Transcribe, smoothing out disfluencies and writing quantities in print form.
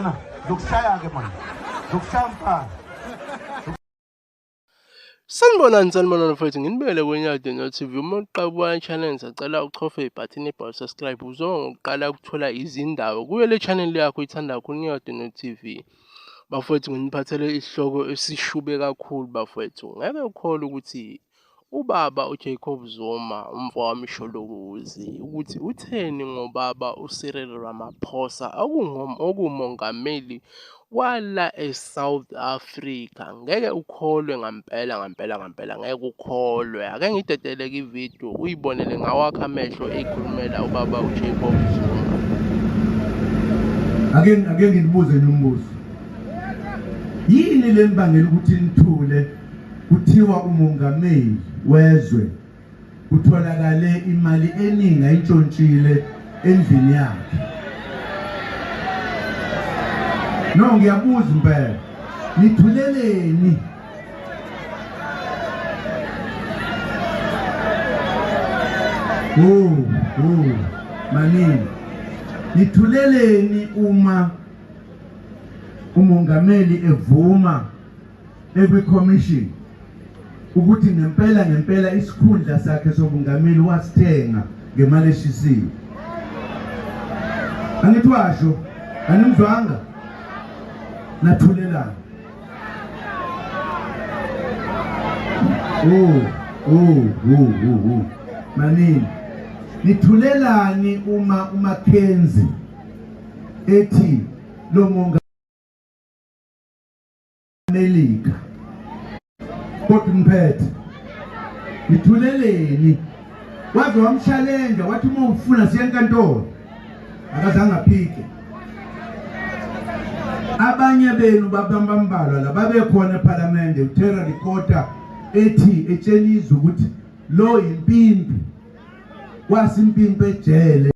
wena zokushaya ke manje zokushampa Sanibonani mfethu nginibele kwenyadi no TV uma uqabuka channel sacela uchofe ibutton ebhal subscribe uzoqala ukuthola izindaba kuyo le channel yakho ithanda kakhulu inyadi no TV. Bafethu nginiphathele isihloko esishube kakhulu bafethu. Ngeke ukholwe ukuthi ubaba uJacob Zuma umfowami Sholokuzi ukuthi utheni ngobaba uCyril Ramaphosa okumongameli wala eSouth Africa. Ngeke ukholwe ngampela ngeke ukholwe. Ake ngidedeleke ivideo uyibonele ngawakho amehlo ekhulumela ubaba uJacob Zuma. ake nginibuze nombuzo yini lembangela ukuthi nithule kuthiwa umongameli wezwe kutholakale imali eningi ayintshontshile endlini yakhe? No, ngiyabuza impela nithuleleni manini nithuleleni uma umongameli evuma ekwi-commission ukuthi ngempela isikhundla sakhe sobungameli wasithenga ngemali eshisiwe. Angithi washo animzwanga nathulelana. Manini nithulelani uma uMackenzie ethi lo mongameli Melika kodwa mphethe nithuleleni waze wamchallenge wathi uma ufuna siye enkantolo akazange aphike. Abanye benu babambambalwa la babekhona eParliament uTerra Recorder ethi etsheliza ukuthi lo impimpi wasimpimpi ejele.